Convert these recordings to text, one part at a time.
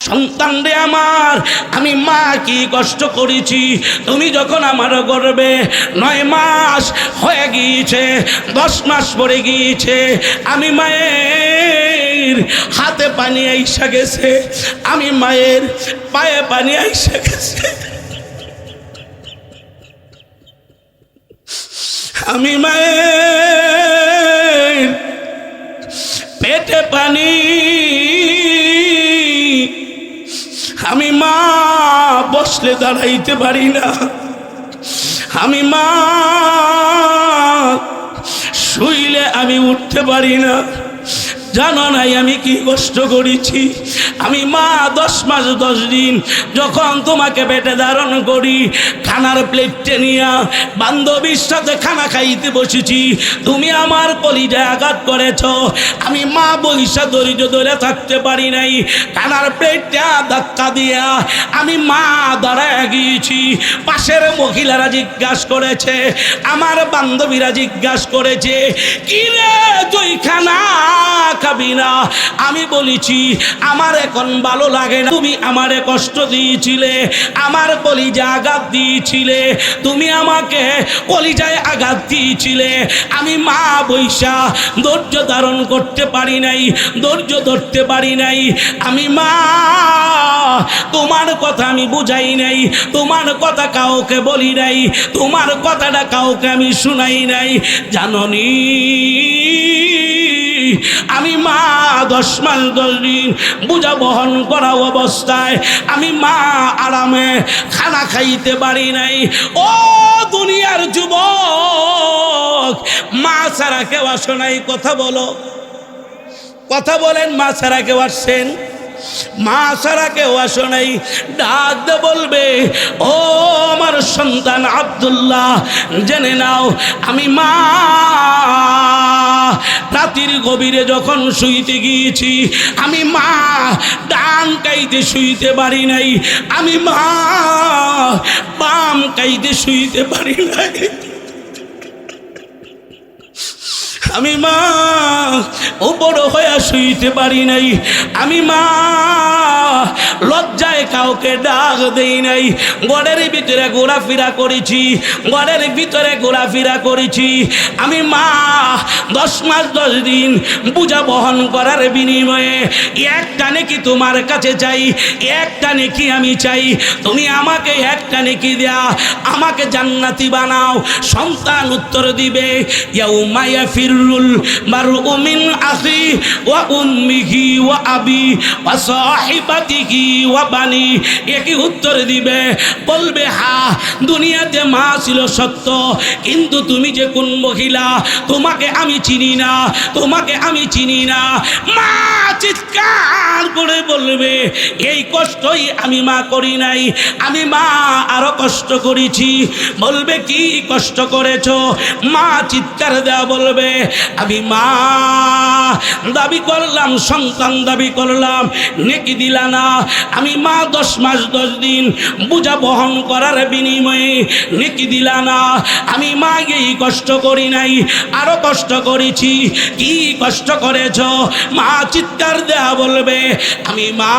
সন্তান রে আমার, আমি মা কি কষ্ট করেছি। তুমি যখন আমার গর্ভে 9 মাস হয়ে গিয়েছে, 10 মাস পরে গিয়েছে, আমি মায়ের হাতে পানি আইসা গেছে, আমি মায়ের পায়ে পানি আইসা গেছে, আমি মায়ের পেটে পানি, আমি মা বসলে দাঁড়াইতে পারি না, আমি মা শুইলে আমি উঠতে পারি না। জানো নাই আমি কি কষ্ট করেছি। আমি মা 10 মাস 10 দিন যখন তোমাকে পেটে ধারণ করি, খানার প্লেটে নিয়ে বান্ধবীর সাথে খানা খাইতে বসেছি, তুমি আমার কলিজায় আঘাত করেছ। আমি মা বৈশা ধৈর্য ধরে থাকতে পারি নাই, খানার প্লেটটা ধাক্কা দিয়া আমি মা দাঁড়ায় গিয়েছি। পাশের মহিলারা জিজ্ঞাসা করেছে, আমার বান্ধবীরা জিজ্ঞাসা করেছে, কি রে তুই খানা খাবি না? আমি বলেছি আমার এখন ভালো লাগে না, তুমি আমারে কষ্ট দিয়েছিলে, আমার কলিজায় আঘাত দিয়েছিলে, তুমি আমাকে কলিজায় আঘাত দিয়েছিলে। আমি মা বৈশা ধৈর্য ধারণ করতে পারি নাই, ধৈর্য ধরতে পারি নাই। আমি মা তোমার কথা আমি বুঝাই নাই, তোমার কথা কাউকে বলি নাই, তোমার কথাটা কাউকে আমি শুনাই নাই। জাননি আমি মা 10 মাস 10 দিন বোঝা বহন করা অবস্থায় আমি মা আরামে খানা খাইতে পারি নাই। ও দুনিয়ার যুবক, মা ছাড়া কেউ আসো নাই? কথা বলো, কথা বলেন, মা ছাড়া কেউ আসছেন? মা ছাড়া কেউ আসো নাই? ডাক দে বলবে, ও আমার সন্তান আব্দুল্লাহ, জেনে নাও আমি মা রাতের গভীরে যখন শুইতে গিয়েছি, আমি মা ডান কাইতে শুইতে পারি নাই, আমি মা বাম কাইতে শুইতে পারি নাই, আমি মা উপর হয়ে শুইতে পারি নাই, আমি মা লজ্জায় কাউকে ডাক দেই নাই। ঘরের ভিতরে ঘোরাফেরা করেছি, ঘরের ভিতরে ঘোরাফেরা করেছি। আমি মা 10 মাস 10 দিন বোঝা বহন করার বিনিময়ে একটা নেকি তোমার কাছে চাই, একটা নেকি আমি চাই। তুমি আমাকে একটা নেকি দেয়া, আমাকে জান্নাতি বানাও। সন্তান উত্তর দিবে, ইয়াউমা ইয়াফিরুল মারউ মিন আখি ওয়া উম্মিহি ওয়া আবি ওয়া সাহিবাতিহি ওয়া বানি। একই উত্তর দিবে, বলবে হ্যাঁ দুনিয়াতে মা ছিল সত্য, কিন্তু তুমি যে কোন মহিলা তোমাকে আমি চিনি না, তোমাকে আমি চিনি না। মা চিৎকার করে বলবে, এই কষ্টই আমি মা করি নাই, আমি মা আরো কষ্ট করেছি। বলবে কি কষ্ট করেছো? মা চিৎকার দেওয়া বলবে, আমি মা দাবি করলাম, সন্তান দাবি করলাম, নেকি দিলা না। আমি মা 10 মাস 10 দিন বোঝা বহন করার বিনিময়ে নেকি দিলা না। আমি মা এই কষ্ট করি নাই, আরো কষ্ট করেছি। কি কষ্ট করেছ? মা চিৎকার দেয়া বলবে, আমি মা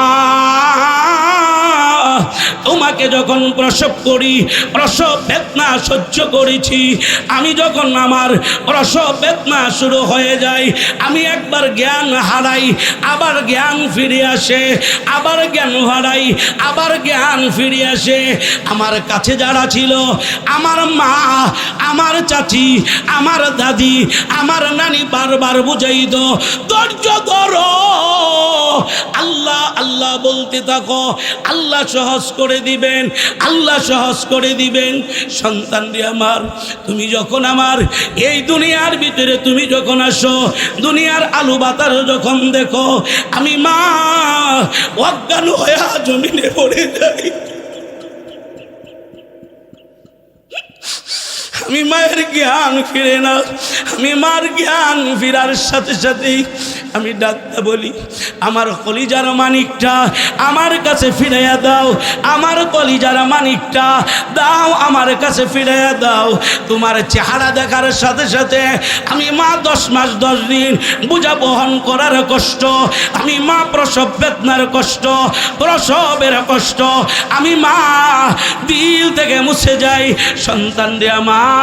তোমাকে যখন প্রসব করি, প্রসব বেদনা সহ্য করেছি। আমি যখন আমার প্রসব বেদনা শুরু হয়ে যায়, আমি একবার জ্ঞান হারাই, আবার জ্ঞান ফিরে আসে, আবার জ্ঞান হারাই, আবার জ্ঞান ফিরে আসে। আমার কাছে যারা ছিল, আমার মা, আমার চাচি, আমার দাদি, আমার নানি বারবার বুঝাইত, ধৈর্য ধরো, আল্লাহ আল্লাহ বলতে থাকো, আল্লাহ সহজ করে দিবেন, আল্লাহ সহজ করে দিবেন। সন্তান রে আমার, তুমি যখন আমার এই দুনিয়ার ভিতরে তুমি যখন আসো, দুনিয়ার আলু বাতাস যখন দেখো, আমি মা অজ্ঞান হয়ে জমিনে পড়ে যাই, আমি মায়ের জ্ঞান ফিরে না, আমি মার জ্ঞান ফিরার সাথে সাথেই আমি ডাকতে বলি, আমার কলিজার মানিকটা আমার কাছে ফিরাইয়া দাও, আমার কলিজার মানিকটা দাও, আমার কাছে ফিরাইয়া দাও। তোমার চেহারা দেখার সাথে সাথে আমি মা 10 মাস 10 দিন বোঝা বহন করার কষ্ট, আমি মা প্রসব বেদনার কষ্ট, প্রসবের কষ্ট আমি মা দিল থেকে মুছে যাই। সন্তান দে আমার,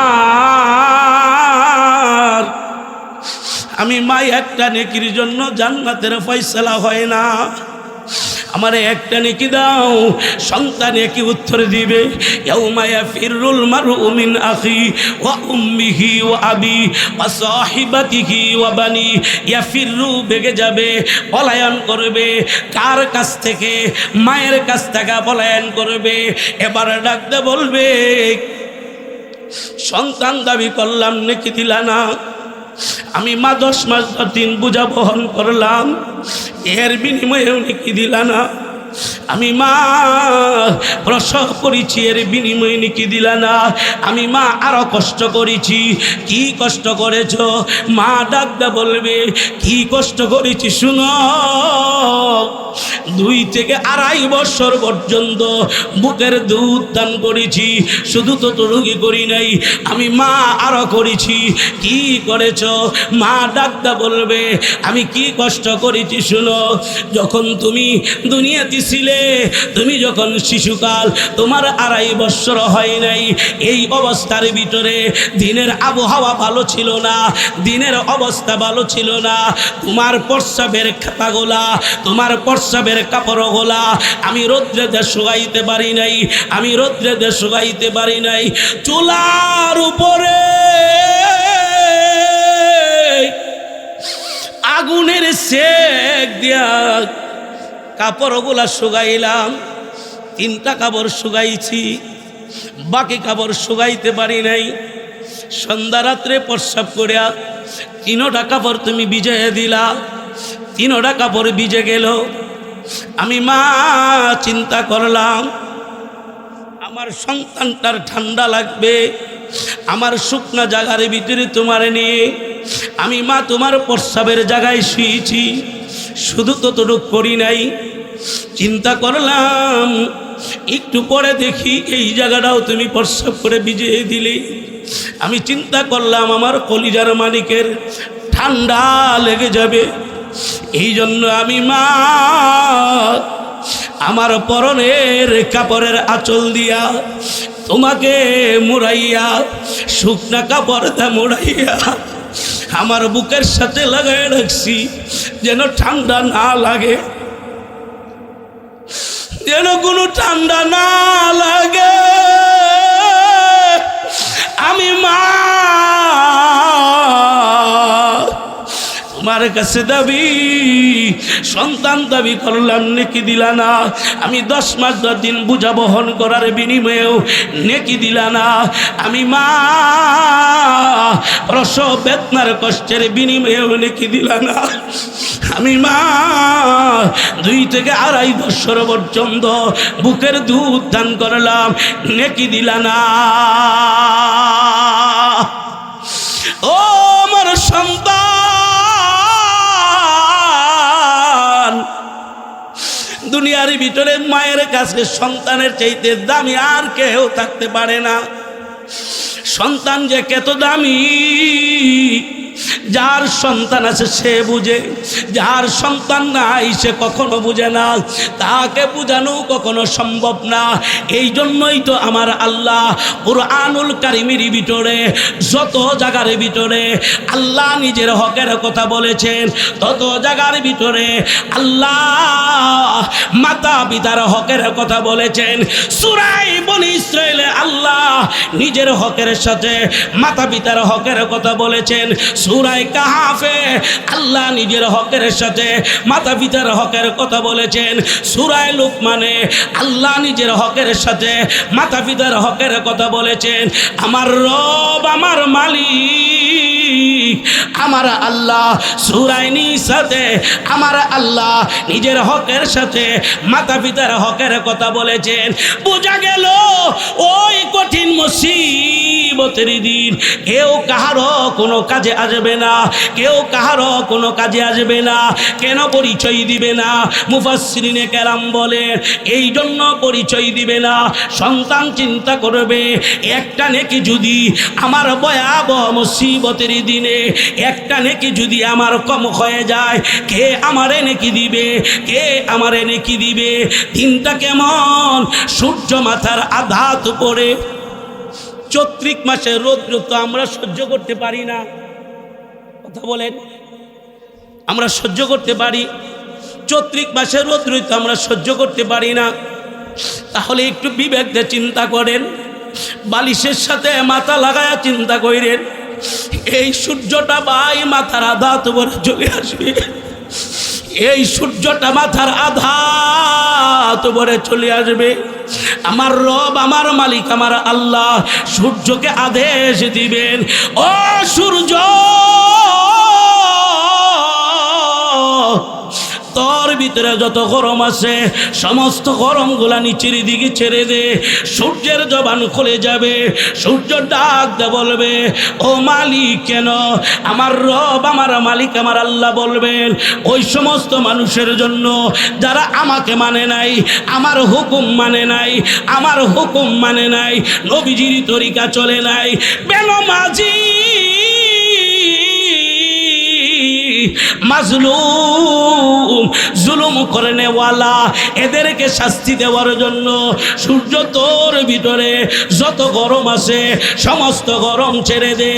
আমি মা একটা নেকির জন্য জান্নাতের ফয়সালা হয় না, আমারে একটা নেকি দাও। সন্তান কি উত্তর দিবে? ইয়াউমা ইয়াফিরুল মারউ মিন আখি ওয়া উম্মিহি ওয়া আবি ওয়া সাহিবাতিহি ওয়া বানি। ইয়াফিরু বেগে যাবে, পলায়ন করবে। কার কাছ থেকে? মায়ের কাছ থেকে পলায়ন করবে। এবার ডাকতে বলবে, সন্তান দাবি করলাম, নেকি দিলা না। আমি মা 10 মাস 10 দিন বোঝা বহন করলাম, এর বিনিময়েও নেকি দিলা না। আমি মা প্রসব করেছি, এর বিনিময়ে নেকি দিলা না। আমি মা আরো কষ্ট করেছি। কি কষ্ট করেছ? মা ডাকতে বলবে, কি কষ্ট করেছি শুনো। 2 থেকে 2.5 বছর পর্যন্ত বুকের দুধ দান করেছি। শুধু তো রোগী করি নাই, আমি মা আরো করেছি। কি করেছ? মা ডাকতে বলবে, আমি কি কষ্ট করেছি শুনো। যখন তুমি দুনিয়াতে ছিলে, তুমি যখন শিশুকাল, তোমার 2.5 বছর হয় নাই, এই অবস্থার ভিতরে দিনের আবহাওয়া ভালো ছিল না, দিনের অবস্থা ভালো ছিল না। তোমার প্রস্রাবের খাতাগুলা, তোমার প্রস্রাবের কাপড়গুলা আমি রৌদ্রে দিয়ে শুকাইতে পারি নাই, আমি রৌদ্রে দিয়ে শুকাইতে পারি নাই। চুলার উপরে আগুনের সেক দিয়া কাপড়গুলা শুকাইলাম। 3টা কাপড় শুকাইছি, বাকি কাপড় শুকাইতে পারি নাই। সন্ধ্যা রাত্রে প্রস্রাব করিয়া 3টা কাপড় তুমি ভিজাইয়া দিলা, 3টা কাপড় ভিজে গেল। আমি মা চিন্তা করলাম, আমার সন্তানটার ঠান্ডা লাগবে, আমার শুকনা জায়গার ভিতরে তোমার নিয়ে আমি মা তোমার প্রস্রাবের জায়গায় শুয়েছি। শুধু ততটুক করি নাই, চিন্তা করলাম একটু পরে দেখি এই জায়গাটাও তুমি প্রস্রাব করে ভিজিয়ে দিলে। আমি চিন্তা করলাম আমার কলিজার মালিকের ঠান্ডা লেগে যাবে, এই জন্য আমি মা আমার পরনের কাপড়ের আঁচল দিয়া তোমাকে মুড়াইয়া, শুকনা কাপড়টা মুড়াইয়া আমার বুকের সাথে লাগাই রাখছি, যেন ঠান্ডা না লাগে, যেন কোনো ঠান্ডা না লাগে। আমি মা তোমার কাছে দাবি, সন্তান দাবি করলাম, নেকি দিলা না। আমি 10 মাস 10 দিন বোঝা বহন করার বিনিময়েও নেকি দিলা না। আমি মা প্রসব বেদনার কষ্টের বিনিময়েও নেকি দিলা না। আমি মা 2 থেকে 2.5 বছর পর্যন্ত বুকের দুধ দান করলাম, নেকি দিলা না। ও আমার সন্তান, দুনিয়ার ভিতরে মায়ের কাছে সন্তানের চাইতে দামি আর কেউ থাকতে পারে না। সন্তান যে কত দামি, যার সন্তান আছে সে বুঝে, যার সন্তান নাই সে কখনো বুঝে না, তাকে বুঝানো কখনো সম্ভব না। এই জন্যই তো আমার আল্লাহ কুরআনুল কারীমের ভিতরে যত জায়গার ভিতরে আল্লাহ নিজের হকের কথা বলেছেন, তত জায়গার ভিতরে আল্লাহ মাতা পিতার হকের কথা বলেছেন। সূরা বনী ইসরাঈলে আল্লাহ নিজের হকের সাথে মাতা পিতার হকের কথা বলেছেন। সূরা কাহাফে আল্লাহ নিজের হকের সাথে মাতা পিতার হকের কথা বলেছেন। সূরা লুকমানে আল্লাহ নিজের হকের সাথে মাতা পিতার হকের কথা বলেছেন। আমার রব, আমার মালিক আমার আল্লাহ সূরা নিসাতে আমার আল্লাহ নিজের হকের সাথে মাতা পিতার হকের কথা বলেছেন। বোঝা গেল ওই কঠিন মুসিবতের দিন কেউ কাহারও কোনো কাজে আসবে না, কেউ কাহারও কোনো কাজে আসবে না। কেন পরিচয় দিবে না? মুফাসসিরিনে কেরাম বলেন এই জন্য পরিচয় দিবে না, সন্তান চিন্তা করবে একটা নেকি যদি আমার ভয়াবহ মুসিবতের দিনে একটা নেকি যদি আমার কম হয়ে যায়, কে আমারে নেকি দিবে? কে আমারে নেকি দিবে? দিনটা কেমন? সূর্য মাথার আঘাত পড়ে চৈত্রিক মাসে রৌদ্র তো আমরা সহ্য করতে পারি না, কথা বলেন, আমরা সহ্য করতে পারি? চৈত্রিক মাসের রৌদ্র তো আমরা সহ্য করতে পারি না। তাহলে একটু বিবেক দিয়ে চিন্তা করেন, বালিশের সাথে মাথা লাগায়া চিন্তা করেন, এই সূর্যটা ভাই মাথার আঘাত পরে চলে আসবে, এই সূর্যটা মাথার আঘাত পরে চলে আসবে। আমার রব আমার মালিক আমার আল্লাহ সূর্যকে আদেশ দিবেন, ও সূর্য তোর ভিতরে যত গরম আছে সমস্ত গরমগুলা নিচের দিকে ছেড়ে দে। সূর্যের জবান খুলে যাবে, সূর্য ডাক দে বলবে ও মালিক। কেন? আমার রব আমার মালিক আমার আল্লাহ বলবেন ওই সমস্ত মানুষের জন্য যারা আমাকে মানে নাই, আমার হুকুম মানে নাই, আমার হুকুম মানে নাই, নবীজির তরিকা চলে নাই, বেনমাজি মাজলুম জুলুম করে নেওয়ালা, এদেরকে শাস্তি দেওয়ার জন্য সূর্য তোর ভিতরে যত গরম আছে সমস্ত গরম ছেড়ে দে।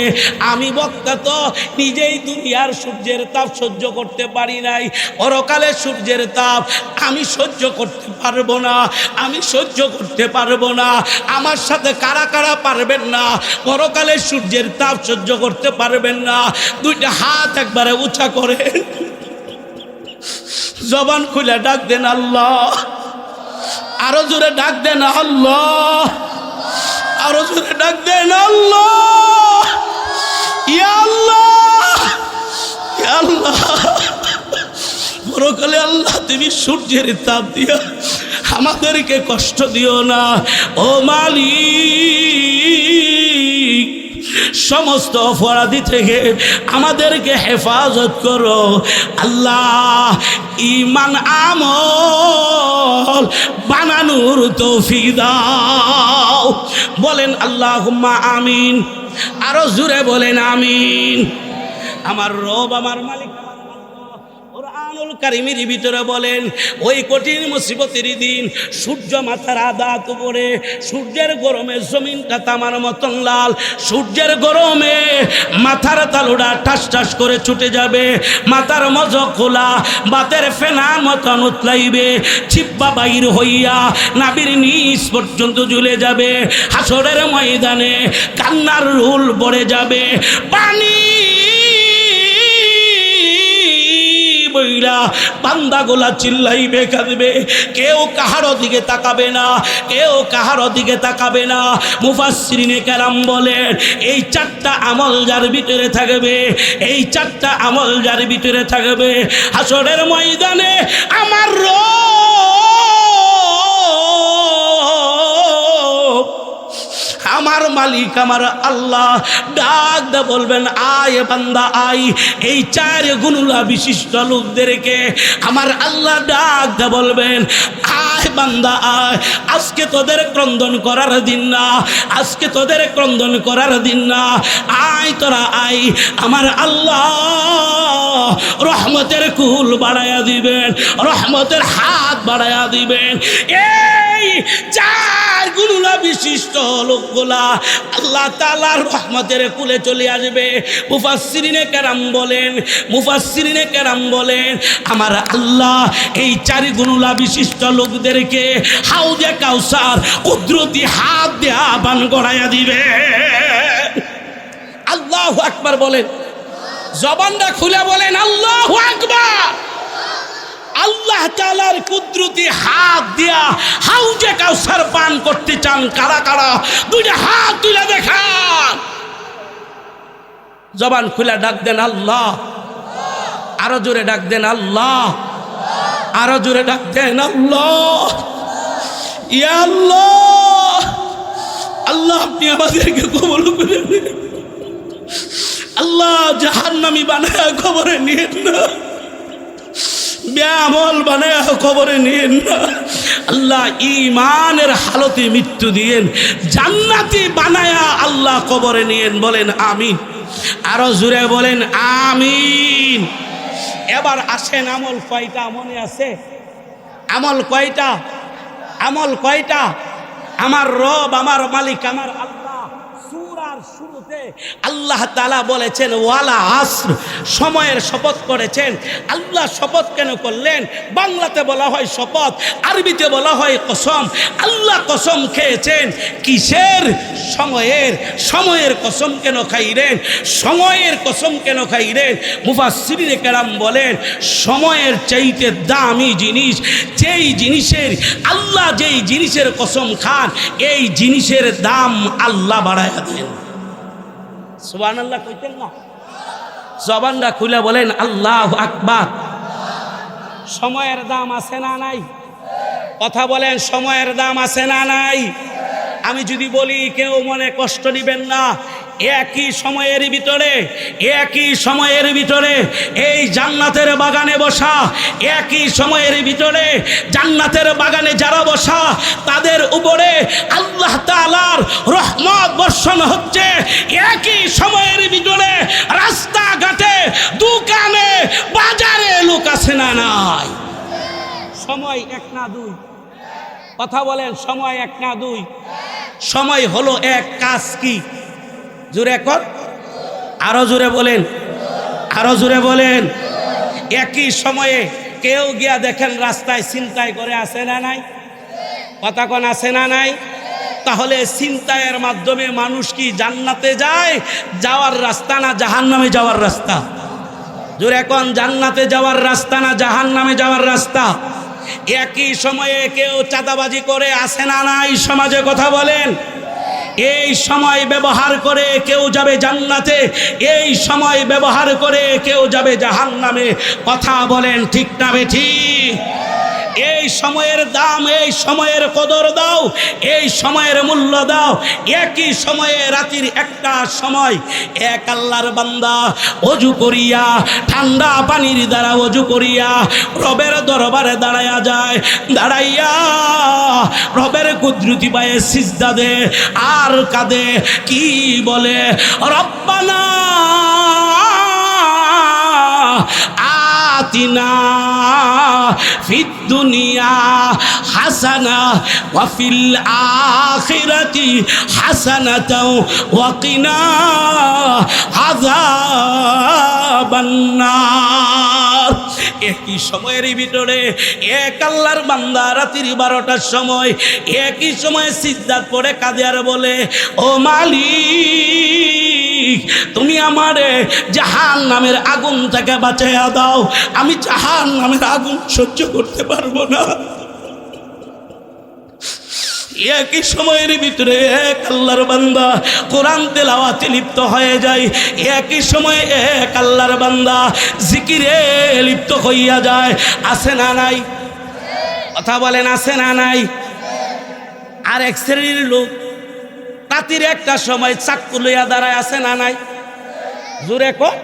আমি বক্তা তো নিজেই দুনিয়ার সূর্যের তাপ সহ্য করতে পারি নাই, পরকালে সূর্যের তাপ আমি সহ্য করতে পারবো না, আমি সহ্য করতে পারবো না। আমার সাথে কারা কারা পারবেন না পরকালে সূর্যের তাপ সহ্য করতে পারবেন না? দুইটা হাত একবারে উঁচা করে জবান খুলে ডাক দেন আল্লাহ, আরো জোরে ডাক দেন আল্লাহ, আরো জোরে ডাক দেন আল্লাহ, ইয়া আল্লাহ, ইয়া আল্লাহ। পরকালে আল্লাহ তুমি সূর্যের তাপ দিয়া আমাদেরকে কষ্ট দিও না, ও মালিক সমস্ত অপরাধী থেকে আমাদেরকে হেফাজত করো আল্লাহ। ঈমান আমল বানানোর তৌফিক দাও, বলেন আল্লাহুম্মা আমিন, আরো জোরে বলেন আমিন। আমার রব আমার মালিক কুরআনুল কারীমের ভিতরে বলেন ওই কঠিন মুসিবতের দিন সূর্য মাথার আঘাত পড়ে, সূর্যের গরমে জমিনটা তামার মতন লাল, সূর্যের গরমে মাথার তালুটা ঠাস ঠাস করে ছুটে যাবে, মাথার মজ খোলা বাতের ফেনার মতন উতলাইবে, চিপ্পা বাইর হইয়া নাবির নিচ পর্যন্ত ঝুলে যাবে, হাসরের ময়দানে কান্নার রুল পড়ে যাবে, পানি বইলা বান্দাগুলা চিল্লাইবে কাঁদবে, কেউ কাহারো দিকে তাকাবে না, কেউ কাহারো দিকে তাকাবে না। মুফাসসিরিনে কেরাম বলেন এই চারটা আমল যার ভিতরে থাকবে, এই চারটা আমল যার ভিতরে থাকবে হাসরের ময়দানে আমার আমার মালিক আমার আল্লাহ ডাক দা বলবেন আয় বান্দা আয়। এই চার গুণলা বিশিষ্ট লোকদেরকে আমার আল্লাহ ডাক দা বলবেন আয় বান্দা আয়, আজকে তোদের ক্রন্দন করার দিন না, আজকে তোদের ক্রন্দন করার দিন না, আয় তোরা আয়। আমার আল্লাহ রহমতের কুল বাড়াইয়া দিবেন, রহমতের হাত বাড়াইয়া দিবেন। এই চার গুণলা বিশিষ্ট লোকগুলা আল্লাহ তাআলার রহমতের কুলে চলে আসবে। মুফাসসিরিনে কেরাম বলেন, মুফাসসিরিনে কেরাম বলেন আমার আল্লাহ এই চার গুণলা বিশিষ্ট লোকদেরকে হাউজে কাউসার কুদরতি হাত দিয়ে পান করাইয়া দিবে। আল্লাহু আকবার বলেন, জবানটা খুলে বলেন আল্লাহু আকবার। আল্লাহ তাআলার কুদরতি হাত দিয়া হাউজে কাউসার পান করতে চান কারা কারা? দুইটা হাত তুলে দেখান। জবান খুলে ডাক দেন আল্লাহ, আরো জোরে ডাক দেন আল্লাহ, আরো জোরে ডাক দেন আল্লাহ। ইয়া আল্লাহ, আল্লাহ আপনি আমাদেরকে কবুল করে নিন। আল্লাহ জাহান্নামী বানায়া কবরে নিয়েন না, বেআমল বানায়া কবরে নিয়েন না। আল্লাহ ঈমানের হালতে মৃত্যু দিয়েন, জান্নাতি বানায়া আল্লাহ কবরে নিয়েন। বলেন আমিন, আরো জোরে বলেন আমিন। এবার আসেন, আমল কয়টা মনে আছে? আমল কয়টা? আমল কয়টা? আমার রব, আমার মালিক, আমার আল্লাহ সূরার শুরুতে আল্লাহ তাআলা বলেছেন ওয়ালা আসর, সময়ের শপথ করেছেন। আল্লাহ শপথ কেন করলেন? বাংলাতে বলা হয় শপথ, আরবিতে বলা হয় কসম। আল্লাহ কসম খেয়েছেন কিসের? সময়ের। সময়ের কসম কেন খাইলেন? সময়ের কসম কেন খাইলেন? মুফাসসিরিনে কেরাম বলেন সময়ের চাইতে দামি জিনিস, যেই জিনিসের আল্লাহ যেই জিনিসের কসম খান, এই জিনিসের দাম আল্লাহ বাড়ায়া দেন। সুবহানাল্লাহ কইতেন না? জবানটা খুলে বলেন আল্লাহু আকবার। সময়ের দাম আছে না নাই? কথা বলেন, সময়ের দাম আছে না নাই? আমি যদি বলি কেউ মনে কষ্ট দিবেন না। একই সময়ের ভিতরে, একই সময়ের ভিতরে এই জান্নাতের বাগানে বসা, একই সময়ের ভিতরে জান্নাতের বাগানে যারা বসা, তাদের উপরে আল্লাহ তাআলার রহমত বর্ষণ হচ্ছে। একই সময়ের ভিতরে রাস্তাঘাটে, দোকানে, বাজারে লোক আছে না নাই? সময় এক না দুই? কথা বলেন, সময় এক না দুই? সময় হলো এক। কাজ কি? জোরে কর, আরো জোরে বলেন, আরো জোরে বলেন। একই সময়ে কেউ গিয়া দেখেন রাস্তায় ছিনতাই করে, আছে না নাই? কথা কোন আছে না নাই? তাহলে ছিনতাইয়ের মাধ্যমে মানুষ কি জান্নাতে যায়? যাওয়ার রাস্তা না জাহান্নামে যাওয়ার রাস্তা? জোরে কোন, জান্নাতে যাওয়ার রাস্তা না জাহান্নামে যাওয়ার রাস্তা? একই সময়ে কেউ চাঁদাবাজি করে, আছে না নাই সমাজে? কথা বলেন। এই সময় ব্যবহার করে কেউ যাবে জান্নাতে, এই সময় ব্যবহার করে কেউ যাবে জাহান্নামে। কথা বলেন ঠিক না বেঠিক? এই সময়ের দাম, এই সময়ের কদর দাও, এই সময়ের মূল্য দাও। একই সময়ে রাতের একটা সময় এক আল্লাহর বান্দা ওযু করিয়া, ঠান্ডা পানির দ্বারা ওযু করিয়া রবের দরবারে দাঁড়াইয়া যায়। দাঁড়াইয়া রবের কুদরতি পায়ে সিজদা দে আর কাঁদে। কি বলে? রব্বানা আতিনা ফিদ দুনিয়া হাসানা ওয়া ফিল আখিরাতি হাসানাতাও ওয়া কিনা আযাবান নার। একই সময়ের ভিতরে এক আল্লাহর বান্দা রাতের 12টার সময় একই সময়ে সিজদা করে কাঁদে আর বলে, ও মালিক, তুমি আমারে জাহান্নামের আগুন থেকে বাঁচাইয়া দাও, আমি জাহান্নামের আগুন সহ্য করতে পারবো না। একই সময়ের ভিতরে এক আল্লাহর বান্দা কোরআন তেলাওয়াতে লিপ্ত হয়ে যায়। একই সময়ে এক আল্লাহর বান্দা জিকিরে লিপ্ত হইয়া যায়। আছে না নাই? কথা বলেন, আছে না নাই? আর এক শ্রেণীর লোক রাতের একটা সময় চাক্কু লইয়া দাঁড়ায়, আছে না নাই? জোরে কর।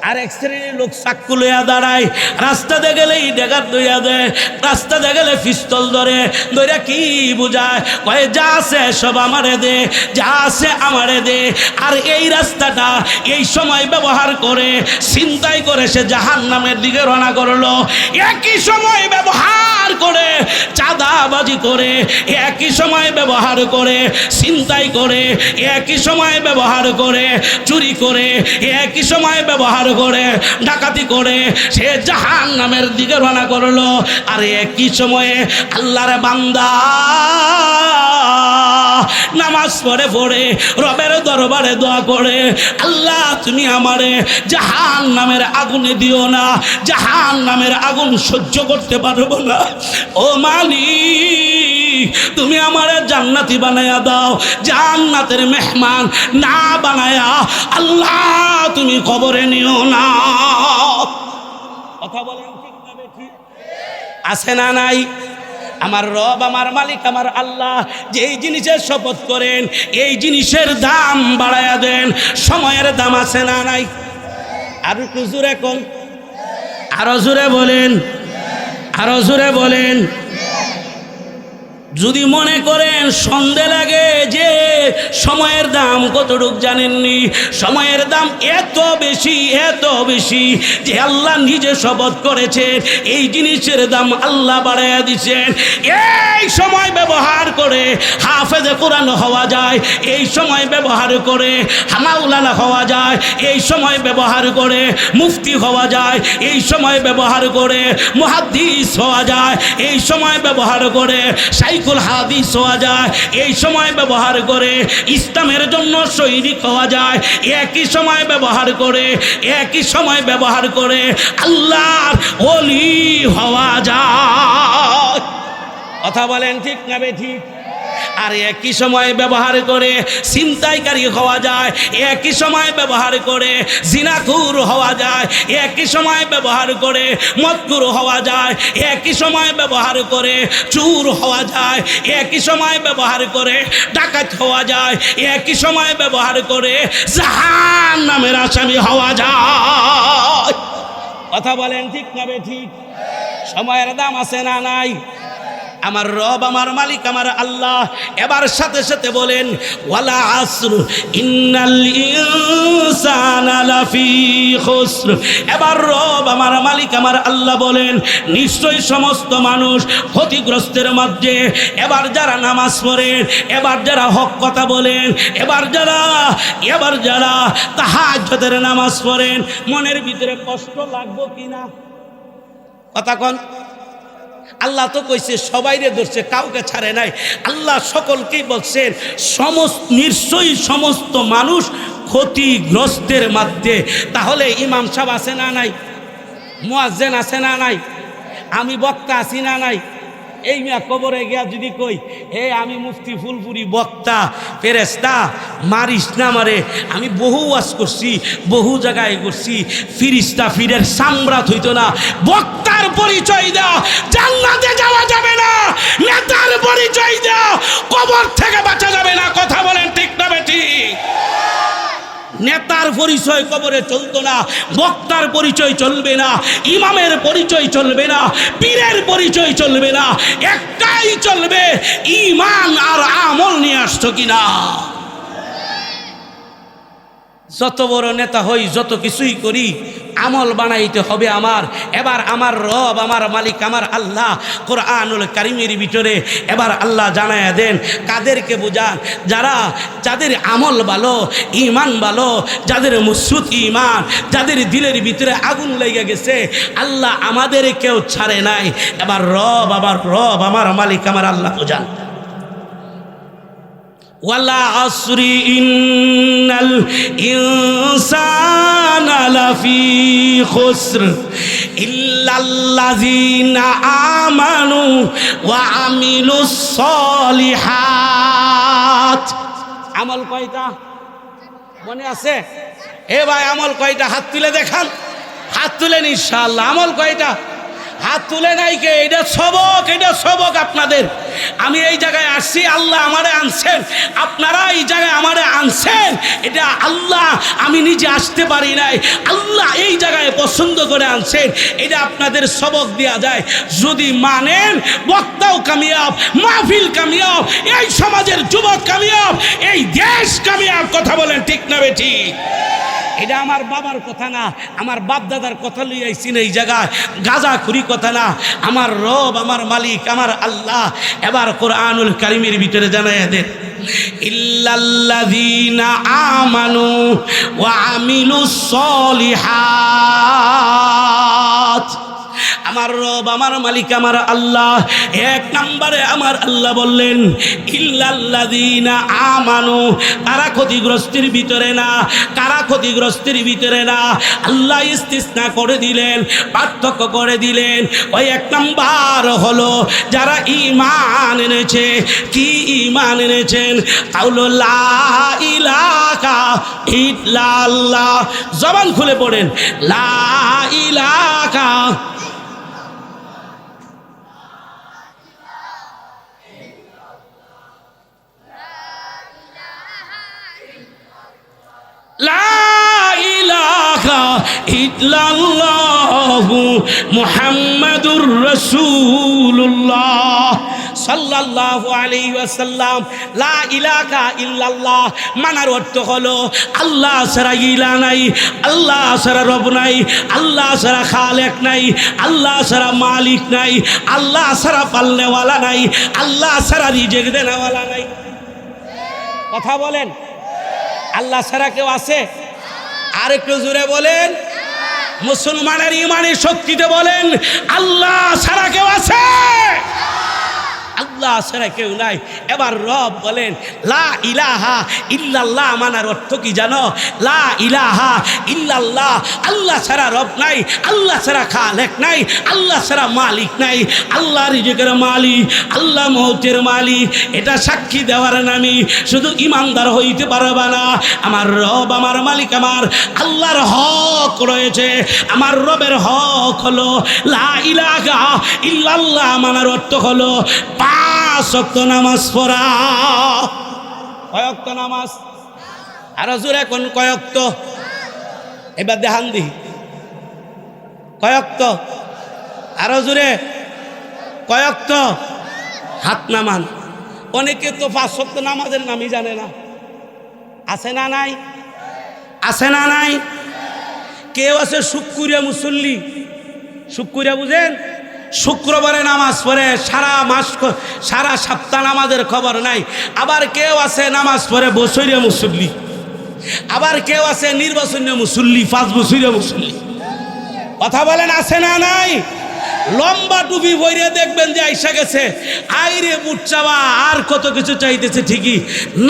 আর এক শ্রেণীর লোক চাক্কু লইয়া দাঁড়ায়, রাস্তাতে গেলেই ডেগার দইয়া দেয়, রাস্তাতে গেলে পিস্তল ধরে। ধরে কি বুঝায়? কয়ে যা আছে সব আমারে দে, যা আছে আমারে দে। আর এই রাস্তাটা এই সময় ব্যবহার করে ছিনতাই করে সে জাহান্নামের দিকে রওনা করলো। একই সময় ব্যবহার করে চাঁদাবাজি করে, একই সময় ব্যবহার করে ছিনতাই করে, একই সময় ব্যবহার করে চুরি করে, একই সময় ব্যবহার করে ডাকাতি করে সে জাহান্নামের দিকে রওনা করলো। আর একই সময়ে আল্লাহর বান্দা নামাজ পড়ে পড়ে রবের দরবারে দোয়া করে, আল্লাহ তুমি আমারে জাহান্নামের আগুনে দিও না, জাহান্নামের আগুন সহ্য করতে পারবো না। ও মালিক, তুমি আমারে জান্নাতি বানায়া দাও, জান্নাতের মেহমান না বানায়া আল্লাহ তুমি কবরে নিও না। কথা বলেন ঠিক না বেঠিক? আছে না নাই? আমার রব, আমার মালিক, আমার আল্লাহ যেই জিনিসের শপথ করেন এই জিনিসের দাম বাড়ায়া দেন। সময়ের দাম আছে না নাই? আর একটু জোরে কোন, আরো জোরে বলেন, আরো জোরে বলেন। যদি মনে করেন সন্দেহ লাগে যে সময়ের দাম কতটুক জানেননি, সময়ের দাম এত বেশি, এত বেশি যে আল্লাহ নিজে শপথ করেছেন এই জিনিসের দাম আল্লাহ বাড়াইয়া দিচ্ছেন। এই সময় ব্যবহার করে হাফেজে কোরআন হওয়া যায়, এই সময় ব্যবহার করে মাওলানা হওয়া যায়, এই সময় ব্যবহার করে মুফতি হওয়া যায়, এই সময় ব্যবহার করে মুহাদ্দিস হওয়া যায়, এই সময় ব্যবহার করে সাইকুল হাদিস হওয়া যায়, এই সময় ব্যবহার করে ইসলামের জন্য সৈনিক হওয়া যায়, একই সময় ব্যবহার করে, একই সময় ব্যবহার করে আল্লাহর ওলি হওয়া যায়। কথা বলেন ঠিক না বেঠিক? আর একই সময় ব্যবহার করে ছিনতাইকারী হওয়া যায়, একই সময় ব্যবহার করে জিনাখুর হওয়া যায়, একই সময় ব্যবহার করে মদখুর হওয়া যায়, একই সময় ব্যবহার করে চোর হওয়া যায়, একই সময় ব্যবহার করে ডাকাত হওয়া যায়, একই সময় ব্যবহার করে জাহান্নামের আসামি হওয়া যায়। কথা বলেন ঠিক না বেঠিক? সময়ের দাম আছে না নাই? আমার রব, আমার মালিক, আমার আল্লাহ এবার সাথে সাথে বলেন ওয়ালা আসর ইন্নাল ইনসানা লাফি খুসর। এবার রব, আমার মালিক, আমার আল্লাহ বলেন নিশ্চয়ই সমস্ত মানুষ ক্ষতিগ্রস্তের মধ্যে। এবার যারা নামাজ পড়েন, এবার যারা হক কথা বলেন, এবার যারা তাহাজ্জুদের নামাজ পড়েন, মনের ভিতরে কষ্ট লাগবে কিনা? কথা কোন? আল্লাহ তো কইছে সবাইরে ধরছে, কাউকে ছাড়ে নাই। আল্লাহ সকলকেই বলছেন নিশ্চয়ই সমস্ত মানুষ ক্ষতিগ্রস্তের মধ্যে। তাহলে ইমাম সাহেব আছে না নাই? মুয়াজ্জিন আছে না নাই? আমি বক্তা আছি না নাই? এই মিয়া কবরে গিয়া যদি কই আমি মুফতি ফুলপুরি বক্তা, ফেরেস্তা মারিস না মারে, আমি বহু ওয়াজ করছি, বহু জায়গায় করছি, ফিরিস্তা ফিরের সামরাত হইতো না। বক্তার পরিচয় দাও, জান্নাতে যাওয়া যাবে না। নেতার পরিচয় দাও, কবর থেকে বাঁচা যাবে না। কথা বলেন ঠিক না বেঠিক? নেতার পরিচয় কবরে চলতো না, বক্তার পরিচয় চলবে না, ইমামের পরিচয় চলবে না, পীরের পরিচয় চলবে না, একটাই চলবে, ঈমান আর আমল নিয়ে আসছো কিনা। যত বড় নেতা হই, যত কিছুই করি, আমল বানাইতে হবে আমার। এবার আমার রব, আমার মালিক, আমার আল্লাহ কোরআনুল কারীমের ভিতরে এবার আল্লাহ জানায়া দেন কাদেরকে বোঝান, যাদের আমল ভালো, ঈমান ভালো, যাদের মজবুত ঈমান, যাদের দিলের ভিতরে আগুন লেগে গেছে, আল্লাহ আমাদের কেউ ছাড়ে নাই। এবার রব, আমার মালিক, আমার আল্লাহ বোঝান ওয়ালা আসরি ইন্নাল ইনসানা লাফি খুসর ইল্লাল্লাযিনা আমানু ওয়া আমিলুস সলিহাত। আমল কয়টা মনে আছে? ভাই আমল কয়টা? হাত তুলে দেখান, হাত তুলেন ইনশাআল্লাহ। আমল কয়টা? হাত তুলে নাই কে? এটা সবক আপনাদের। আমি এই জায়গায় আসছি, আল্লাহ আমারে আনছেন, আপনারা এই জায়গায় আমারে আনছেন, এটা আল্লাহ, আমি নিজে আসতে পারি নাই, আল্লাহ এই জায়গায় পছন্দ করে আনছেন। এটা আপনাদের সবক দেওয়া যায়। যদি মানেন বক্তাও কামিয়াব, মাহফিল কামিয়াব, এই সমাজের যুবক কামিয়াব, এই দেশ কামিয়াব। কথা বলেন ঠিক না বেঠিক? এটা আমার বাবার কথা না, আমার বাপ দাদার কথা লইয়া আইছি না এই জায়গায়, গাঁজাখুরি কথা না। আমার রব, আমার মালিক, আমার আল্লাহ এবার কোরআনুল কারীমের ভিতরে জানাইয়া দেন ইল্লাল্লাযীনা আমানু ওয়া আমিলুস সলিহাত। আমার রব আমার মালিক আমার আল্লাহ। এক নম্বরে আমার আল্লাহ বললেন ইল্লাল্লাযীনা আমানু, তারা ক্ষতিগ্রস্তের ভিতরে না। কারা ক্ষতিগ্রস্তের ভিতরে না? আল্লাহ ইস্তিসনা করে দিলেন, পার্থক্য করে দিলেন। ওই এক নাম্বার হলো যারা ঈমান এনেছে। কি ঈমান এনেছেন? কাউলু লা ইলাহা ইল্লাল্লাহ। জবান খুলে পড়েন লা ইলাহা। লা ইলাহা ইল্লাল্লাহু মুহাম্মাদুর রাসূলুল্লাহ সাল্লাল্লাহু আলাইহি ওয়াসাল্লাম। লা ইলাহা ইল্লাল্লাহ মানার অর্থ হলো আল্লাহ ছাড়া ইলাহ নাই, আল্লাহ ছাড়া রব নাই, আল্লাহ ছাড়া খালেক নাই, আল্লাহ ছাড়া মালিক নাই, আল্লাহ ছাড়া পালনেওয়ালা নাই, আল্লাহ ছাড়া রিজিক দেনেওয়ালা নাই। কথা বলেন, আল্লাহ ছাড়া কেউ আছে? আর একটু জোরে বলেন। মুসলমানের ইমানের শক্তিতে বলেন আল্লাহ ছাড়া কেউ আছে? আল্লাহ ছাড়া কেউ নাই। এবার রব বলেন লা ইলাহা ইল্লাল্লাহ মানার অর্থ কি জানো? লা ইলাহা ইল্লাল্লাহ, আল্লাহ ছাড়া রব নাই, আল্লাহ ছাড়া খালেক নাই, আল্লাহ ছাড়া মালিক নাই। আল্লাহ রিজিকের মালিক, আল্লাহ মৌতের মালিক, এটা সাক্ষী দেওয়ার নামে শুধু ইমানদার হইতে পারবে না। আমার রব আমার মালিক আমার আল্লাহর হক রয়েছে। আমার রবের হক হলো লা ইলাহা ইল্লাল্লাহ মানার অর্থ হলো 5 ওয়াক্ত নামাজ পড়া। কয় ওয়াক্ত নামাজ? আরো জোরে কোন কয় ওয়াক্ত? এবার দেখান দি কয় ওয়াক্ত? আরো জোরে কয় ওয়াক্ত? হাত নামান। অনেকে তো 5 ওয়াক্ত নামাজের নামই জানে না। আছে না নাই? আছে না নাই? কেউ আছে শুক্রিয়া মুসল্লি। শুক্রিয়া বুঝেন? শুক্রবারে নামাজ পড়ে সারা মাস, সারা সপ্তাহ নামাজের খবর নাই। আবার কেউ আছে নামাজ পড়ে বছরিয়া মুসল্লি। আবার কেউ আছে নির্বাচনীয় মুসল্লি, 5 বছরিয়া মুসল্লি। কথা বলেন আছে না নাই? লম্বা টুপি বইরে দেখবেন যে আইসা গেছে, আইরে বুট চাওয়া আর কত কিছু চাইতেছে। ঠিকই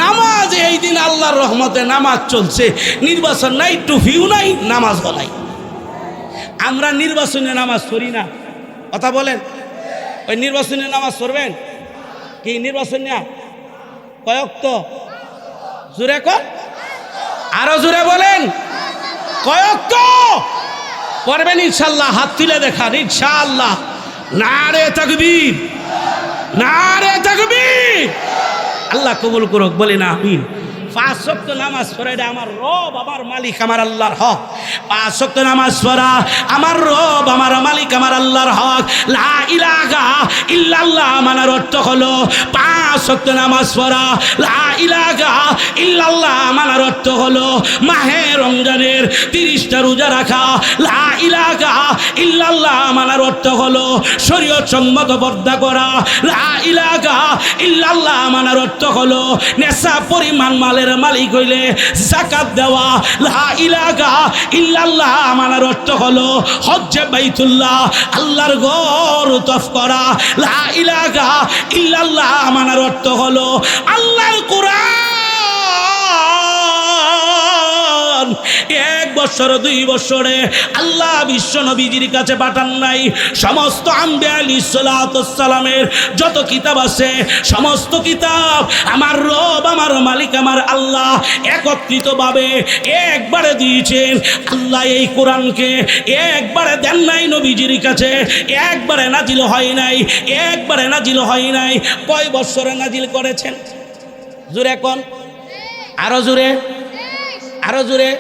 নামাজ এই দিন আল্লাহর রহমতে নামাজ চলছে, নির্বাচন নাই, টুপিও নাই, নামাজও নাই। আমরা নির্বাচনে নামাজ পড়ি না। কথা বলেন, ওই নির্বাচনে নামাজ পড়বেন কি? নির্বাচন না কয় ওয়াক্ত? জোরে কর, আরো জোরে বলেন কয় ওয়াক্ত পড়বেন ইনশাআল্লাহ? হাত তুলে দেখান ইনশাআল্লাহ। নারে তাকবীর, নারে তাকবীর। আল্লাহ কবুল করুক, বলি না আমিন। 5 ওয়াক্ত নামাজ পড়া এটা আমার রব আমার মালিক আমার আল্লাহর হক। 5 ওয়াক্ত নামাজ পড়া আমার রব আমার মালিক আমার আল্লাহর হক। লা ইলাহা ইল্লাল্লাহ মানার অর্থ হলো 5 ওয়াক্ত নামাজ পড়া। লা ইলাহা ইল্লাল্লাহ মানার অর্থ হলো মাহে রমজানের 30টা রোজা রাখা। লা ইলাহা ইল্লাল্লাহ মানার অর্থ হলো শরীয়ত সম্মত পর্দা করা। লা ইলাহা ইল্লাল্লাহ মানার অর্থ হলো নেশা পরিমাণ মালের মালিক হইলে যাকাত দেওয়া। লা ইলাহা ইল্লাল্লাহ মানার অর্থ হলো হজ্জে বাইতুল্লাহ, আল্লাহর ঘর তওয়াফ করা। লা ইলাহা ইল্লাল্লাহ মানার অর্থ হলো আল্লাহর কোরআন 1 বছর 2 বছরে আল্লাহ বিশ্ব নবীজির কাছে পাঠান নাই। সমস্ত আম্বিয়া আলাইহিস সালাতু ওয়াস সালামের যত কিতাব আছে সমস্ত কিতাব আমার রব আমার মালিক আমার আল্লাহ একত্রিতভাবে একবারে দিয়েছেন। আল্লাহ এই কোরআনকে একবারে দেন নাই নবীজির কাছে, একবারে নাজিল হয় নাই, একবারে নাজিল হয় নাই। কয় বছরে নাজিল করেছেন? জোরে কোন, আরো জোরে, আরো জোরে।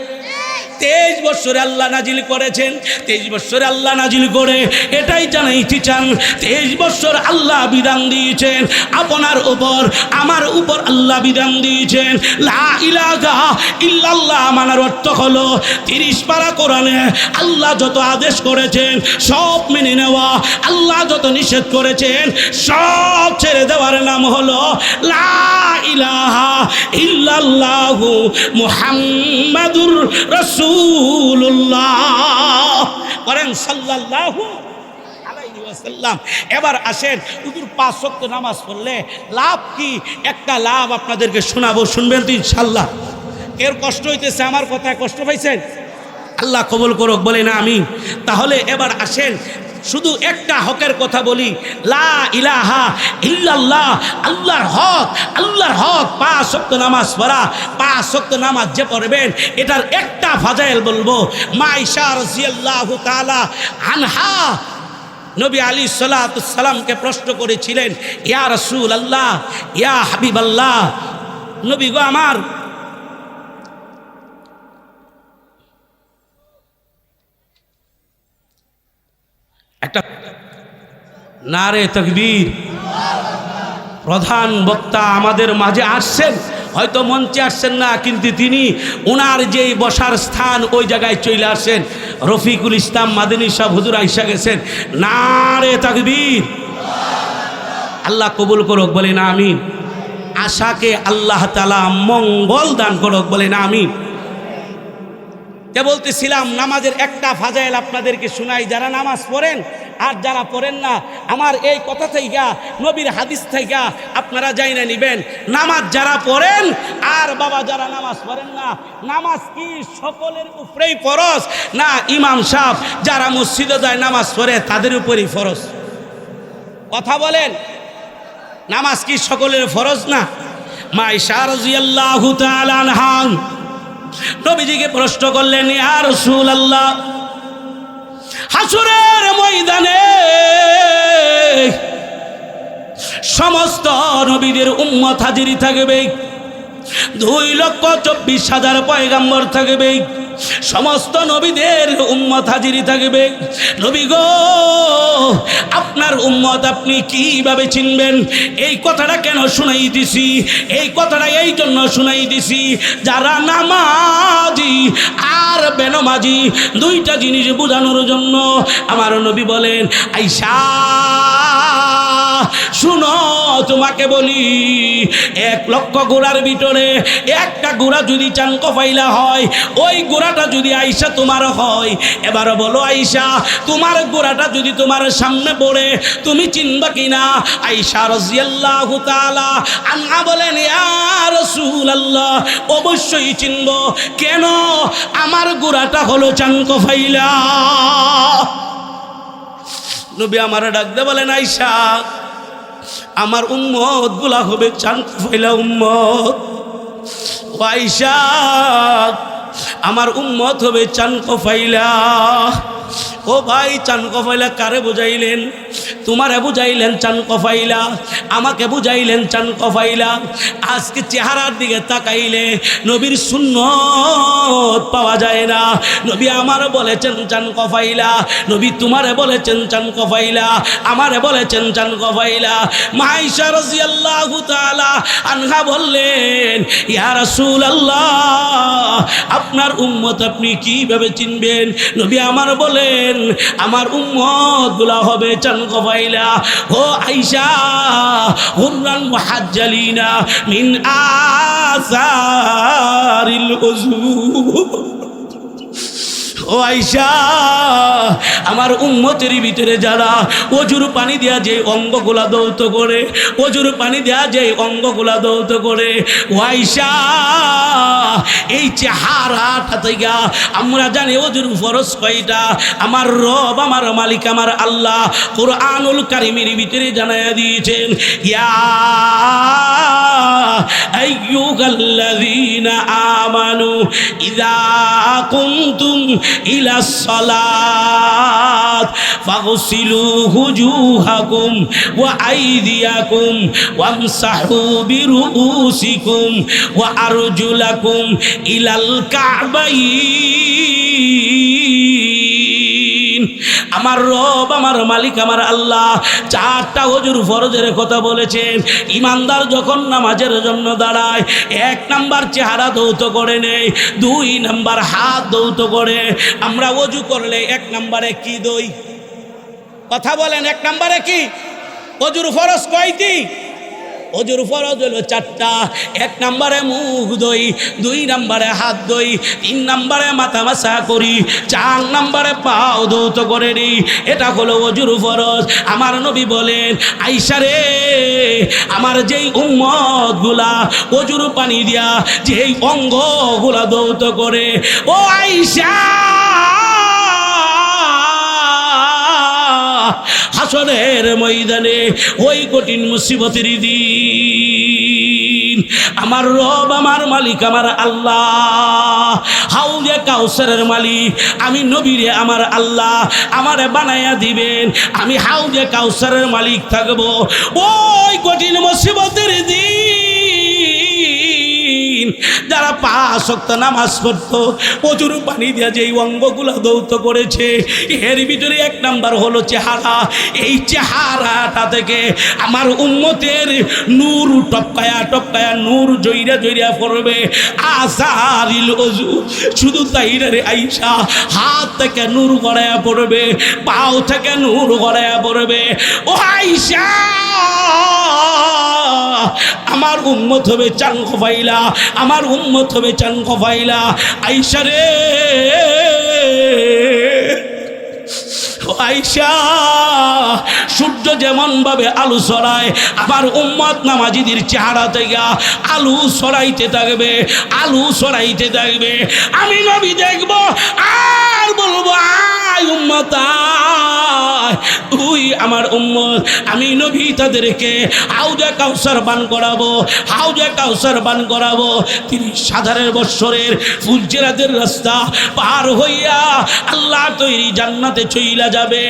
23 বছরে আল্লাহ নাজিল করেছেন। 23 বছরে আল্লাহ নাজিল করে এটাই জানাইতে চান 23 বছর আল্লাহ বিধান দিয়েছেন আপনার উপর আমার উপর। আল্লাহ বিধান দিয়েছেন লা ইলাহা ইল্লাল্লাহ মানার অর্থ হলো 30 পারা কোরআনে আল্লাহ যত আদেশ করেছেন সব মেনে নেওয়া, আল্লাহ যত নিষেধ করেছেন সব ছেড়ে দেওয়ার নাম হলো লা ইলাহা ইল্লাল্লাহু মুহাম্মাদুর রাসূলুল্লাহ। করেন সাল্লাল্লাহু আলাইহি সাল্লাম। এবার আসেন হুজুর 5 ওয়াক্ত নামাজ পড়লে লাভ কি? একটা লাভ আপনাদেরকে শোনাবো, শুনবেন তো ইনশাল্লাহ। এর কষ্ট হইতেছে, আমার কথায় কষ্ট পাইছেন? আল্লাহ কবুল করুক, বলে না আমি। তাহলে এবার আসেন শুধু একটা হকের কথা বলি, লা ইলাহা ইল্লাল্লাহ, আল্লাহর হক। আল্লাহর হক 5 ওয়াক্ত নামাজ পড়া। 5 ওয়াক্ত নামাজ যে পড়বেন এটার একটা ফাজাইল বলবো। মা আয়েশা রাদিয়াল্লাহু তাআলা আনহা নবী আলাইহিস সালাতুস সালামকে প্রশ্ন করেছিলেন, ইয়া রাসূলুল্লাহ, ইয়া হাবিবাল্লাহ, নবী গো আমার একটা নারে তাকবীর। প্রধান বক্তা আমাদের মাঝে আসছেন, হয়তো মঞ্চে আসছেন না, কিন্তু তিনি ওনার যেই বসার স্থান ওই জায়গায় চলে আসেন। রফিকুল ইসলাম মাদানী সাহেব হুজুর আইসা গেছেন। নারে তাকবীর। আল্লাহ কবুল করুক, বলে না আমিন। আশাকে আল্লাহ তাআলা মঙ্গল দান করুক, বলে না আমিন। কে বলতেছিলাম নামাজের একটা ফাজাইল আপনাদেরকে শোনাই। যারা নামাজ পড়েন আর যারা পড়েন না, আমার এই কথা থেকে নবীর হাদিস থেকে আপনারা যাইনা নিবেন। নামাজ যারা পড়েন আর বাবা যারা নামাজ পড়েন না, নামাজ কি সকলের উপরেই ফরজ? না, ইমাম সাহেব যারা মসজিদে যায় নামাজ পড়ে তাদের উপরেই ফরজ? কথা বলেন, নামাজ কি সকলের ফরজ না? মা আয়েশা রাদিয়াল্লাহু তাআলা আনহা নবীজিকে প্রশ্ন করলেন, ইয়া রাসূলুল্লাহ, হাসরের ময়দানে সমস্ত নবীদের উম্মত হাজিরি থাকবে, 2,24,000 পয়গম্বর থাকবে, সমস্ত নবীদের উম্মত হাজিরি থাকবে। নবী গো, আপনার উম্মত আপনি কিভাবে চিনবেন? এই কথাটা কেন শুনাই দিছি? এই কথাটা এই জন্য শুনাই দিছি, যারা নামাজি আর বেনামাজি দুইটা জিনিস বোঝানোর জন্য। আমার নবী বলেন, আয়েশা শুনো, তোমাকে বলি, 1,00,000 ঘোড়ার ভিতরে একটা ঘোড়া যদি চান কফাইলা হয়, ওই ঘোড়াটা যদি আয়েশা তোমার হয়, এবার বলো আয়েশা, তোমার ঘোড়াটা যদি তোমার সামনে পড়ে তুমি চিনবা কিনা? আয়েশা রাদিয়াল্লাহু তাআলা আনহা বলেন, ইয়া রাসূলুল্লাহ, অবশ্যই চিনব। কেন? আমার ঘোড়াটা হলো চান কফাইলা। নবী আমার ডাক দিয়ে বলেন, আয়েশা, আমার উম্মত গুলা হবে চান কফাইলা উম্মত। আয়েশা, আমার উম্মত হবে চান কফাইলা। ও ভাই, চান কফাইলা কারে বুঝাইলেন? তোমারে বুঝাইলেন চান কফাইলা, আমাকে বুঝাইলেন চান কফাইলা। আজকে চেহারার দিকে তাকাইলে নবীর সুন্নত পাওয়া যায় না। নবী আমার বলেছেন চান কফাইলা, নবী তোমারে বলেছেন চান কফাইলা, আমারে বলেছেন চান কফাইলা। মা আয়েশা রাদিয়াল্লাহু তাআলা আনহা বললেন, ইয়া রাসূলুল্লাহ, আপনার উম্মত আপনি কিভাবে চিনবেন? নবী আমার বলেন, আমার উম্মত গুলা হবে চান কফাইলা। ও আয়েশা, হুররান মুহাজ্জালিনা মিন আসারিল উযু। ও আয়েশা, আমার উম্মতের ভিতরে যারা অজুর পানি দেয়া যে অঙ্গগুলা দৌত করে, অজুর পানি দেয়া যে অঙ্গগুলা দৌত করে, ও আয়েশা, এই চেহারাটা থেকে আমরা জানি অজুর ফরজ কয়টা। আমার রব, আমার মালিক, আমার আল্লাহ কুরআনুল কারীমের ভিতরে জানায়া দিয়েছেন, ইয়া আইয়ুহাল্লাযীনা আমানু ইযা কুনতুম ইলাস সালাত ফাগসিলু হুজুহাকুম ওয়া আইদিয়াকুম ওয়ামসাহু বিরুউসিকুম ওয়া আরজুলাকুম ইলাল কাবাইন। আমার রব, আমার মালিক, আমার আল্লাহ 4টা ওযুর ফরজের কথা বলেছেন। ইমানদার যখন নামাজের জন্য দাঁড়ায়, 1 নাম্বার চেহারা দৌত করে নেই, 2 নাম্বার হাত দৌত করে। আমরা ওযু করলে 1 নাম্বারে কি দই? কথা বলেন, 1 নাম্বারে কি? ওযুর ফরজ কয়টি? ওজুর ফরজ হলো 4টা। 1 নম্বরে মুখ ধুই, 2 নম্বরে হাত ধুই, 3 নম্বরে মাথা মাসা করি, 4 নম্বরে পাও ধৌত করে নিই। এটা হলো ওজুর ফরজ। আমার নবী বলেন, আয়েশা রে, আমার যেই উম্মতগুলা ওজুর পানি দিয়া যেই অঙ্গগুলা ধৌত করে, ও আয়েশা, হাসরের ময়দানে ওই কঠিন মুসিবতের দিন আমার রব, আমার মালিক, আমার আল্লাহ, হাউজে কাউসারের মালিক আমি নবীরে আমার আল্লাহ আমারে বানায়া দিবেন, আমি হাউজে কাউসারের মালিক থাকবো ওই কঠিন মুসিবতের দিন। যারা 5 ওয়াক্ত নামাজ পড়তো, প্রচুর পানি দিয়ে যেই অঙ্গগুলো ধৌত করেছে, এর ভিতরে 1 নাম্বার হলো চেহারা। এই চেহারাটা থেকে আমার উম্মতের নূর টপকায়া টপকায়া নূর জইরা জইরা পড়বে। আসারিল ওযু, শুধু তাই রে আয়েশা, হাত থেকে নূর গড়ায়া পড়বে, পাও থেকে নূর গড়ায়া পড়বে। ও আয়েশা, আমার উম্মত হবে চান খফাইলা, আমার উম্মত হবে চান খফাইলা। আয়েশা রে, আয়েশা, সূর্য যেমন ভাবে আলু ছড়ায়, আমার উম্মত নামাজিদের চেহারা থেকে আলু ছড়াইতে থাকবে, আলু ছড়াইতে থাকবে। আমি নবী দেখব আর বলবো, আয় উম্মত আয়, তুই আমার উম্মত। আমি নবী তাদেরকে হাউজে কাউসার পান করাবো, হাউজে কাউসার পান করাবো। 30,000 বৎসরের ফুলজেরাদের রাস্তা পার হইয়া আল্লাহ তৈরি জান্নাতে চইলা যাবে।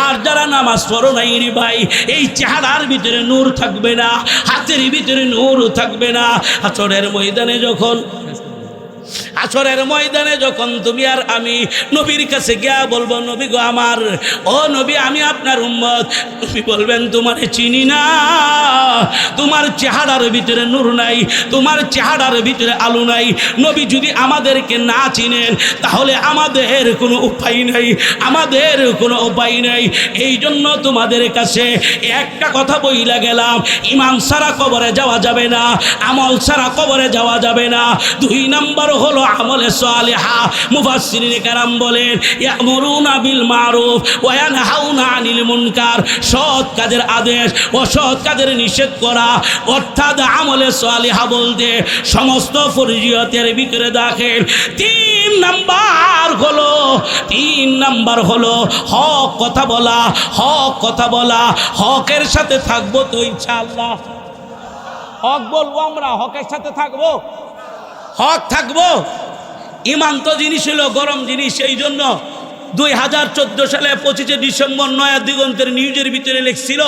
আর যারা নামাজ পড়ো নাই রে ভাই, এই চেহারার ভিতরে নূর থাকবে না, হাতের ভিতরে নূর থাকবে না। হাসরের ময়দানে যখন, আসরের ময়দানে যখন তুমি আর আমি নবীর কাছে গিয়া বলবো, নবী গো আমার, ও নবী আমি আপনার উম্মত, তুমি বলবেন তোমারে চিনি না, তোমার চেহারার ভিতরে নূর নাই, তোমার চেহারার ভিতরে আলো নাই। নবী যদি আমাদেরকে না চিনেন তাহলে আমাদের কোনো উপায় নেই, আমাদের কোনো উপায় নেই। এই জন্য তোমাদের কাছে একটা কথা বইলা গেলাম, ঈমান ছাড়া কবরে যাওয়া যাবে না, আমল ছাড়া কবরে যাওয়া যাবে না। 2 নম্বর হলো আমলে সালেহা। মুফাসসিরিন কেরাম বলেন, ইয়ামুরুনা বিল মারুফ ওয়া ইয়ানহাউনা আনিল মুনকার, সৎ কাজের আদেশ ও সৎ কাজের নিষেধ করা, অর্থাৎ আমলে সালেহা বলতে সমস্ত ফরজিয়তের ভিতরে দাখিল। 3 নাম্বার হলো হক কথা বলা, হক কথা বলা, হকের সাথে থাকবো তো ইনশাআল্লাহ। হক বলবো আমরা, হকের সাথে থাকবো, হক থাকবো। ইমান তো জিনিস হলো গরম জিনিস। এই জন্য 2014 সালে 25 ডিসেম্বর নয়া দিগন্তের নিউজের ভিতরে লিখছিল,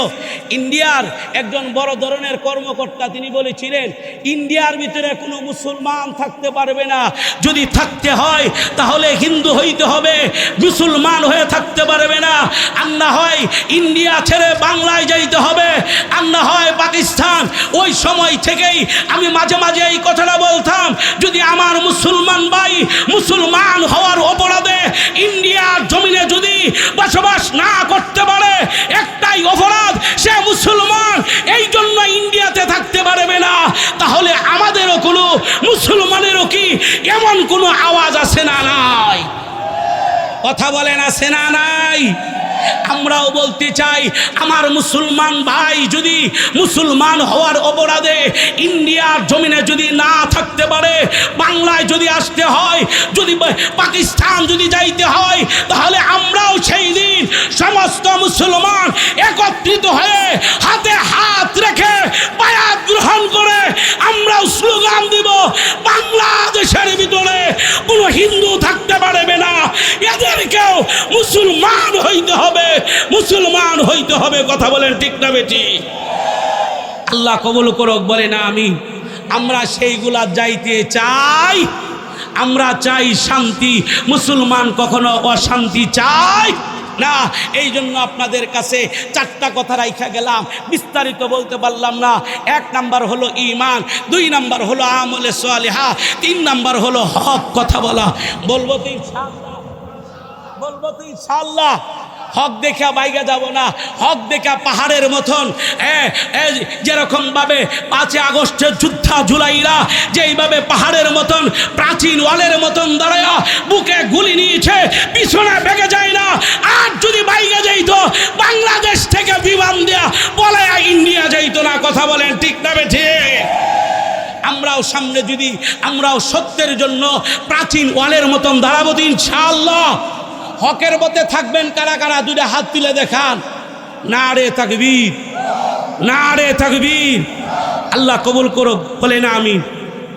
ইন্ডিয়ার একজন বড় ধরনের কর্মকর্তা তিনি বলেছিলেন, ইন্ডিয়ার ভিতরে কোনো মুসলমান থাকতে পারবে না, যদি থাকতে হয় তাহলে হিন্দু হইতে হবে, মুসলমান হয়ে থাকতে পারবে না। আর না হয় ইন্ডিয়া ছেড়ে বাংলায় যাইতে হবে, আর না হয় পাকিস্তান। ওই সময় থেকেই আমি মাঝে মাঝে এই কথাটা বলতাম, যদি আমার মুসলমান ভাই মুসলমান হওয়ার অপরাধে ইন্ডিয়ার জমিনে যদি বসবাস না করতে পারে, একটাই অপরাধ, সে মুসলমান, এই জন্য ইন্ডিয়াতে থাকতে পারবে না। তাহলে আমাদেরও কোনো মুসলমানেরও কি এমন কোনো আওয়াজ আছে না নাই? কথা বলেন, আছে না নাই? আমরাও বলতে চাই, আমার মুসলমান ভাই যদি মুসলমান হওয়ার অপরাধে ইন্ডিয়ার জমিনে যদি না থাকতে পারে, বাংলায় যদি আসতে হয়, যদি পাকিস্তান যদি যাইতে হয়, তাহলে আমরাও সেই দিন সমস্ত মুসলমান একত্রিত হয়ে হাতে হাত রেখে বায়াত গ্রহণ করে আমরাও স্লোগান দিব, বাংলাদেশের ভিতরে কোনো হিন্দু থাকতে পারবে না, এদেরকেও মুসলমান হইতে হবে, মুসলমান হইতে হবে। কথা বলেন ঠিক না বেটি? আল্লাহ কবুল করুক, বলে না আমি। আমরা সেইগুলা যাইতে চাই, আমরা চাই শান্তি, মুসলমান কখনো অশান্তি চাই না। এই জন্য আপনাদের কাছে 4টা কথা রাইখা গেলাম, বিস্তারিত বলতে পারলাম না। 1 নাম্বার হলো ঈমান, 2 নাম্বার হলো আমলে সালেহা, 3 নাম্বার হলো হক কথা বলা। বলবো তো ইনশাআল্লাহ, বলবো তো ইনশাআল্লাহ। হক দেখা বাইগা যাব না, হক দেখা পাহাড়ের মতন যেরকম ভাবে 5 আগস্টের যোদ্ধা জুলাইরা যেইভাবে পাহাড়ের মতন প্রাচীন ওয়ালের মতন দাঁড়ায়া বুকে গুলি নিয়েছে, পিছনে ভেগে যায় না। আর যদি বাইগা যাইতো বাংলাদেশ থেকে বিমান দেয়া বলে ইন্ডিয়া যাইতো না। কথা বলেন ঠিক না বেঠিক? আমরাও সামনে যদি আমরাও সত্যের জন্য প্রাচীন ওয়ালের মতন দাঁড়াবো ইনশাআল্লাহ। হকের পথে থাকবেন কারা কারা? 2টা হাত তুলে দেখান। নারে তাকবীর, নারে তাকবীর। আল্লাহ কবুল করুক, বলেন আমিন।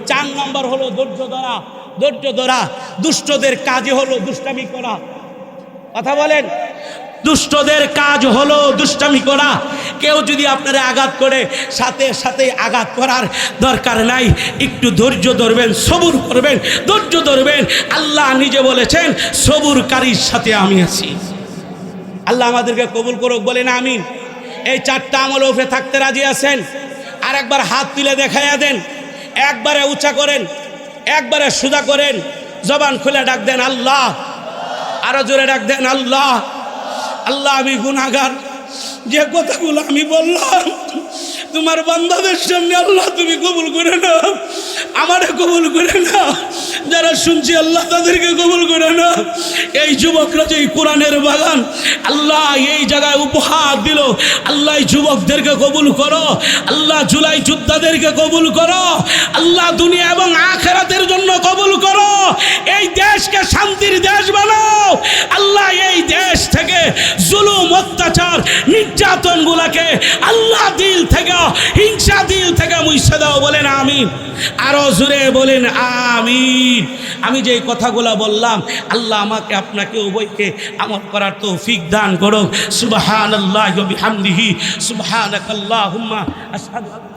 4 নম্বর হলো ধৈর্য ধরা। ধৈর্য ধরা। দুষ্টদের কাজ হলো দুষ্টামি করা। কথা বলেন, দুষ্টদের কাজ হলো দুষ্টামি করা। কেউ যদি আপনারা আঘাত করে সাথে সাথে আঘাত করার দরকার নাই, একটু ধৈর্য ধরবেন, সবুর করবেন, ধৈর্য ধরবেন। আল্লাহ নিজে বলেছেন সবুরকারীর সাথে আমি আছি। আল্লাহ আমাদেরকে কবুল করুক, বলেন আমিন। এই 4টা আমল উপরে থাকতে রাজি আছেন? আর একবার হাত তুলে দেখাইয়া দেন, একবারে উঁচা করেন, একবারে সোজা করেন, জবান খুলে ডাক দেন আল্লাহ। আরো জোরে ডাক দেন আল্লাহ। আল্লাহ আমি গুনাহগার, যে কথাগুলো আমি বললাম তোমার বান্দাদের সামনে আল্লাহ তুমি কবুল করে নাও, আমারে কবুল করে নাও। যারা শুনছি আল্লাহ তাদেরকে কবুল করে নাও। এই যুবকরা যে কোরআনের বাগান আল্লাহ এই জায়গায় উপহার দিল, আল্লাহ যুবকদেরকে কবুল করো। আল্লাহ জুলাই যোদ্ধাদেরকে কবুল করো। আল্লাহ দুনিয়া এবং আখিরাতের জন্য কবুল করো। এই দেশকে শান্তির দেশ বানাও। আল্লাহ এই দেশ থেকে জুলুম, অত্যাচার, নির্যাতন গুলাকে আল্লাহ দিল থেকে, হিংসা দিল থেকে মুছে দাও। বলেন আমিন। আরো জোরে বলেন আমিন। আমি যে কথাগুলো বললাম আল্লাহ আমাকে আপনাকে উভয়কে আমল করার তৌফিক দান করুক। সুবহানাল্লাহি ওয়া বিহামদিহি, সুবহানাকাল্লাহুম্মা আশহাদু